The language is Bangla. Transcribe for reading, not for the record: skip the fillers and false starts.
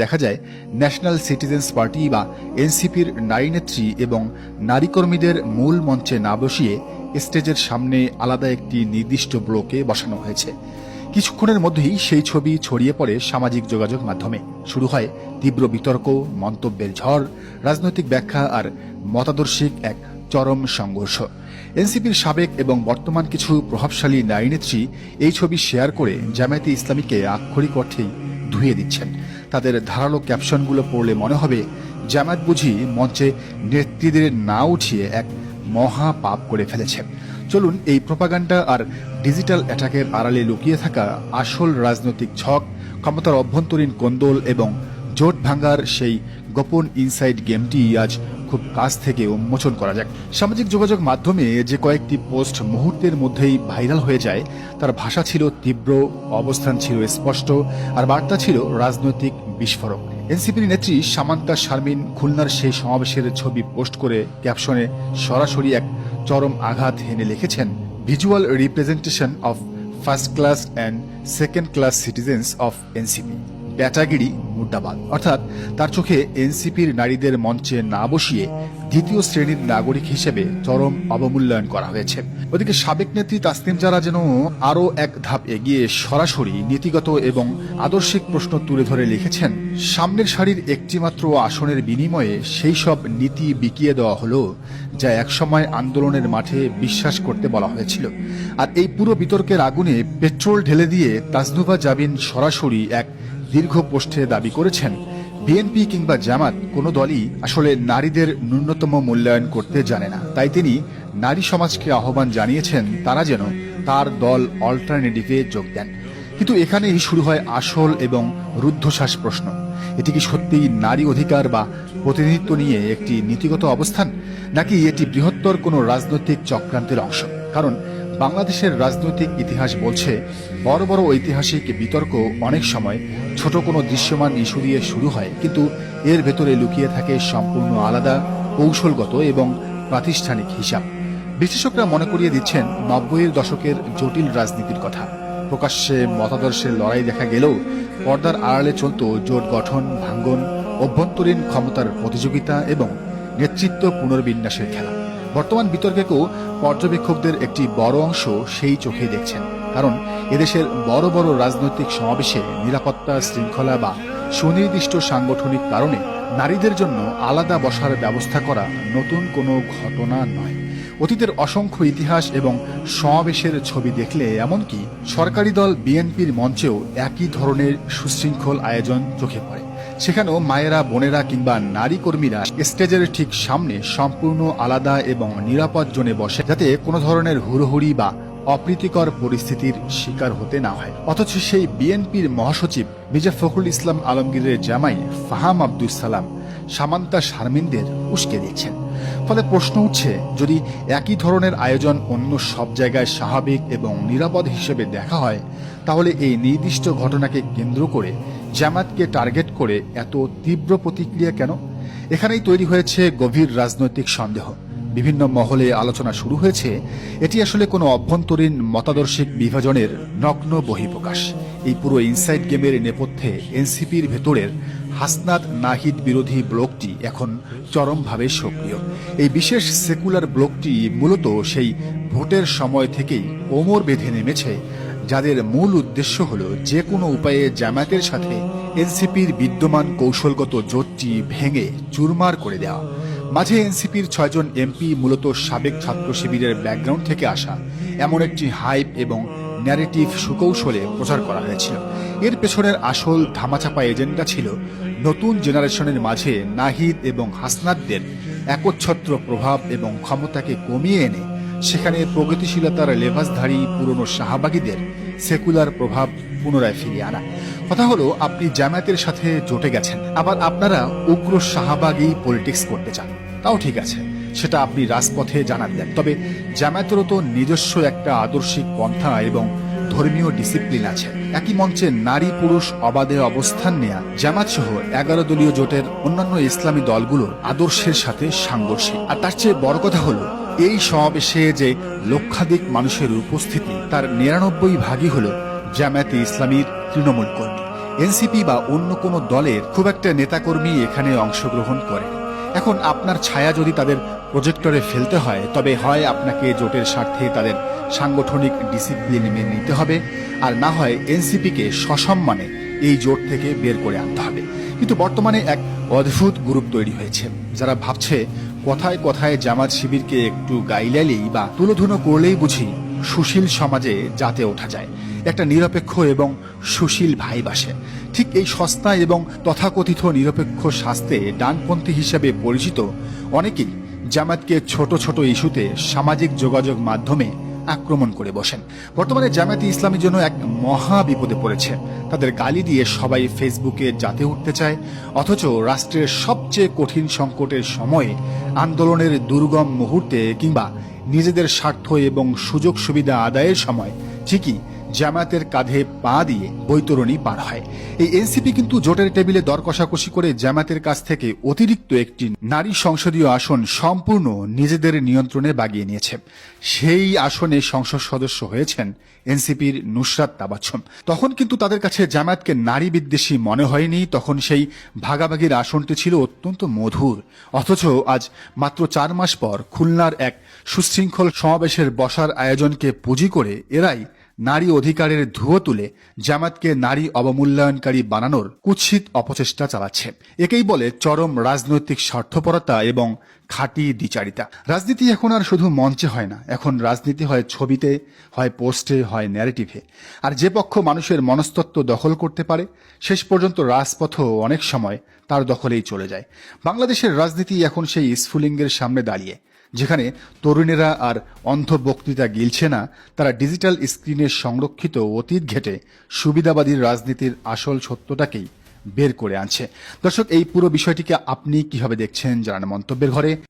দেখা যায় ন্যাশনাল সিটিজেন্স পার্টি বা এনসিপির নারী নেত্রী এবং নারী কর্মীদের মূল মঞ্চে না বসিয়ে স্টেজের সামনে আলাদা একটি নির্দিষ্ট ব্লকে বসানো হয়েছে। কিছুক্ষণের মধ্যেই সেই ছবি ছড়িয়ে পড়ে সামাজিক যোগাযোগ মাধ্যমে। শুরু হয় তীব্র বিতর্ক, মন্তব্যের ঝড়, রাজনৈতিক ব্যাখ্যা আর মতাদর্শিক এক চরম সংঘর্ষ। এনসিপির সাবেক এবং বর্তমান কিছু প্রভাবশালী নারী নেত্রী এই ছবি শেয়ার করে জামায়াতে ইসলামীকে আক্ষরিক অর্থেই ধুয়ে দিচ্ছেন। তাদের ধারালো ক্যাপশনগুলো পড়লে মনে হবে জামায়াত বুঝি মঞ্চে নেত্রীদের না উঠিয়ে এক মহা পাপ করে ফেলেছে। চলুন এই প্রোপাগান্ডা আর ডিজিটাল অ্যাটাকের আড়ালে লুকিয়ে থাকা আসল রাজনৈতিক ছক, ক্ষমতার অভ্যন্তরীণ কোন্দল এবং জোট ভাঙ্গার সেই গোপন ইনসাইড গেমটি আজ খুব কাছ থেকে উন্মোচন করা যাক। সামাজিক যোগাযোগ মাধ্যমে যে কয়েকটি পোস্ট মুহূর্তের মধ্যেই ভাইরাল হয়ে যায়, তার ভাষা ছিল তীব্র, অবস্থান ছিল স্পষ্ট আর বার্তা ছিল রাজনৈতিক বিস্ফোরক। এনসিপির নেত্রী সামান্তা শারমিন খুলনার সেই সমাবেশের ছবি পোস্ট করে ক্যাপশনে সরাসরি এক চরম আঘাত হেনে লিখেছেন, visual representation of first class and second class citizens of NCP, ব্যাটাগিরি মুর্দাবাদ। অর্থাৎ তার চোখে এনসিপির নারীদের মঞ্চে না বসিয়ে দ্বিতীয় শ্রেণীর নাগরিক হিসেবে চরম অবমূল্যায়ন করা হয়েছে। ওদিকে সাবেক নেত্রী তাসনিম জারা যেন আরও এক ধাপ এগিয়ে সরাসরি নীতিগত এবং আদর্শিক প্রশ্ন তুলে ধরে লিখেছেন, সামনের সারির একটিমাত্র আসনের বিনিময়ে সেই সব নীতি বিকিয়ে দেওয়া হলো যা একসময় আন্দোলনের মাঠে বিশ্বাস করতে বলা হয়েছিল। আর এই পুরো বিতর্কের আগুনে পেট্রোল ঢেলে দিয়ে তাসনুভা জাবিন সরাসরি এক দীর্ঘ পোস্টে দাবি করেছেন, বিএনপি কিংবা জামাত কোনো দলই আসলে নারীদের ন্যূনতম মূল্যায়ন করতে জানে না। তাই তিনি নারী সমাজকে আহ্বান জানিয়েছেন তারা যেন তার দল অল্টারনেটিভে যোগ দেন। কিন্তু এখানেই শুরু হয় আসল এবং রুদ্ধশ্বাস প্রশ্ন। এটি কি সত্যিই নারী অধিকার বা প্রতিনিধিত্ব নিয়ে একটি নীতিগত অবস্থান, নাকি এটি বৃহত্তর কোনো রাজনৈতিক চক্রান্তের অংশ? কারণ বাংলাদেশের রাজনৈতিক ইতিহাস বলছে, বড় বড় ঐতিহাসিক বিতর্ক অনেক সময় ছোট কোনো দৃশ্যমান ইস্যু দিয়ে শুরু হয়, কিন্তু এর ভেতরে লুকিয়ে থাকে সম্পূর্ণ আলাদা কৌশলগত এবং প্রাতিষ্ঠানিক হিসাব। বিশেষজ্ঞরা মনে করিয়ে দিচ্ছেন ৯০-এর দশকের জটিল রাজনীতির কথা। প্রকাশ্যে মতাদর্শের লড়াই দেখা গেলেও পর্দার আড়ালে চলত জোট গঠন, ভাঙ্গন, অভ্যন্তরীণ ক্ষমতার প্রতিযোগিতা এবং নেতৃত্ব পুনর্বিন্যাসের খেলা। বর্তমান বিতর্কেও পর্যবেক্ষকদের একটি বড় অংশ সেই চোখে দেখছেন, কারণ এদেশের বড় বড় রাজনৈতিক সমাবেশে নিরাপত্তা, শৃঙ্খলা বা সুনির্দিষ্ট সাংগঠনিক কারণে নারীদের জন্য আলাদা বসার ব্যবস্থা করা নতুন কোনো ঘটনা নয়। অতীতের অসংখ্য ইতিহাস এবং সমাবেশের ছবি দেখলে এমনকি সরকারি দল বিএনপির মঞ্চেও একই ধরনের সুশৃঙ্খল আয়োজন চোখে পড়ে। সেখানেও মায়েরা, বোনেরা কিংবা নারী কর্মীরা স্টেজের ঠিক সামনে সম্পূর্ণ আলাদা এবং নিরাপদ জোনে বসে, যাতে কোনো ধরনের হুড়োহুড়ি বা অপ্রীতিকর পরিস্থিতির শিকার হতে না হয়। অথচ সেই বিএনপির মহাসচিব মির্জা ফখরুল ইসলাম আলমগীরের জামাই ফাহাম আব্দুস সালাম সামান্তা শারমিনদের উস্কে দিচ্ছেন। ফলে প্রশ্ন উঠছে, যদি একই ধরনের আয়োজন অন্য সব জায়গায় স্বাভাবিক এবং নিরাপদ হিসেবে দেখা হয়, তাহলে এই নির্দিষ্ট ঘটনাকে কেন্দ্র করে জামায়াতকে টার্গেট করে এত তীব্র প্রতিক্রিয়া কেন? এখানেই তৈরি হয়েছে গভীর রাজনৈতিক সন্দেহ। বিভিন্ন মহলে আলোচনা শুরু হয়েছে এটি আসলে কোনো অভ্যন্তরীণ মতাদর্শিক বিভাজনের নগ্ন বহিঃপ্রকাশ। এই পুরো ইনসাইড গেমের নেপথ্যে এনসিপির ভেতরের হাসনাত নাহিদ বিরোধী ব্লকটি এখন চরমভাবে সক্রিয়। এই বিশেষ সেকুলার ব্লকটি মূলত সেই ভোটের সময় থেকেই কোমর বেঁধে নেমেছে, যাদের মূল উদ্দেশ্য হল যে কোনো উপায়ে জামায়াতের সাথে এনসিপির বিদ্যমান কৌশলগত জোটটি ভেঙে চুরমার করে দেওয়া। মাঝে এনসিপির ৬ জন এমপি মূলত সাবেক ছাত্র শিবিরের ব্যাকগ্রাউন্ড থেকে আসা এমন একটি হাইপ এবং ন্যারেটিভ সুকৌশলে প্রচার করা হয়েছিল। এর পেছনের আসল ধামাচাপা এজেন্ডা ছিল নতুন জেনারেশনের মাঝে নাহিদ এবং হাসনাতদের একচ্ছত্র প্রভাব এবং ক্ষমতাকে কমিয়ে এনে সেখানে প্রগতিশীলতার লেভাসধারী পুরনো শাহবাগীদের সেকুলার প্রভাব পুনরায় ফিরিয়ে আনা। কথা হলো, আপনি জামায়াতের সাথে জোটে গেছেন, আবার আপনারা উগ্র শাহবাগী পলিটিক্স করতে চান, তাও ঠিক আছে, সেটা আপনি রাজপথে জানান দেন। তবে জামায়াতেরও তো নিজস্ব একটা আদর্শিক পন্থা এবং ধর্মীয় ডিসিপ্লিন আছে। একই মঞ্চে নারী পুরুষ অবাধে অবস্থান নেয়া জামাত সহ ১১ দলীয় জোটের অন্যান্য ইসলামী দলগুলোর আদর্শের সাথে সাংঘর্ষিক। আর তার চেয়ে বড় কথা হলো, এই সমাবেশে যে লক্ষাধিক মানুষের উপস্থিতি, তার ৯৯ ভাগই হল জামায়াতে ইসলামীর তৃণমূল কর্মী। এনসিপি বা অন্য কোনো দলের খুব একটা নেতাকর্মী এখানে অংশগ্রহণ করেন। এখন আপনার ছায়া যদি তাদের প্রজেক্টরে ফেলতে হয়, তবে হয় আপনাকে জোটের স্বার্থে তাদের সাংগঠনিক ডিসিপ্লিন মেনে নিতে হবে, আর না হয় এনসিপিকে সসম্মানে এই জোট থেকে বের করে আনতে হবে। কিন্তু বর্তমানে এক অদ্ভুত গ্রুপ তৈরি হয়েছে, যারা ভাবছে কথায় কথায় জামাত শিবিরকে একটু গাইলালেই বা তুলোধুনো করলেই বুঝি সুশীল সমাজে যাতে ওঠা যায়, একটা নিরপেক্ষ এবং সুশীল ভাইব আসে। ঠিক এই সস্তা এবং তথাকথিত নিরপেক্ষ শাস্তে ডানপন্থী হিসেবে পরিচিত অনেকেই জামাতকে ছোট ছোট ইস্যুতে সামাজিক যোগাযোগ মাধ্যমে আক্রমণ করে বসেন। বর্তমানে জামায়াতে ইসলামীর জন্য এক মহা বিপদে পড়েছে। তাদের গালি দিয়ে সবাই ফেসবুকে জাতে উঠতে চায়, অথচ রাষ্ট্রের সবচেয়ে কঠিন সংকটের সময়ে, আন্দোলনের দুর্গম মুহূর্তে কিংবা নিজেদের স্বার্থ এবং সুযোগ সুবিধা আদায়ের সময় ঠিকই জামায়াতের কাঁধে পা দিয়ে বৈতরণী পার হয়। এই এনসিপি কিন্তু জোটের টেবিলে দর কষাকষি করে জামায়াতের কাছ থেকে অতিরিক্ত একটি নারী সংসদীয় আসন সম্পূর্ণ নিজেদের নিয়ন্ত্রণে বাগিয়ে নিয়েছে। সেই আসনে সংসদ সদস্য হয়েছেন এনসিপির নুসরাত তাবাচ্ছুম। তখন কিন্তু তাদের কাছে জামায়াতকে নারী বিদ্বেষী মনে হয়নি, তখন সেই ভাগাভাগির আসনটি ছিল অত্যন্ত মধুর। অথচ আজ মাত্র 4 মাস পর খুলনার এক সুশৃঙ্খল সমাবেশের বসার আয়োজনকে পুঁজি করে এরাই নারী অধিকারের ধুয়ো তুলে জামাতকে নারী অবমূল্যায়নকারী বানানোর কুৎসিত অপচেষ্টা চালাচ্ছে। একেই বলে চরম রাজনৈতিক স্বার্থপরতা এবং খাঁটি দ্বিচারিতা। রাজনীতি এখন আর শুধু মঞ্চে হয় না, এখন রাজনীতি হয় ছবিতে, হয় পোস্টে, হয় ন্যারেটিভে। আর যে পক্ষ মানুষের মনস্তত্ত্ব দখল করতে পারে, শেষ পর্যন্ত রাজপথও অনেক সময় তার দখলেই চলে যায়। বাংলাদেশের রাজনীতি এখন সেই স্ফুলিঙ্গের সামনে দাঁড়িয়ে, যেখানে তরুণেরা আর অন্ধ বক্তৃতা গিলছে না, তারা ডিজিটাল স্ক্রিনে সংরক্ষিত অতীত ঘেটে সুবিধাবাদীর রাজনীতির আসল সত্যটাকেই বের করে আনছে। দর্শক, এই পুরো বিষয়টিকে আপনি কিভাবে দেখছেন জানান মন্তব্যের ঘরে।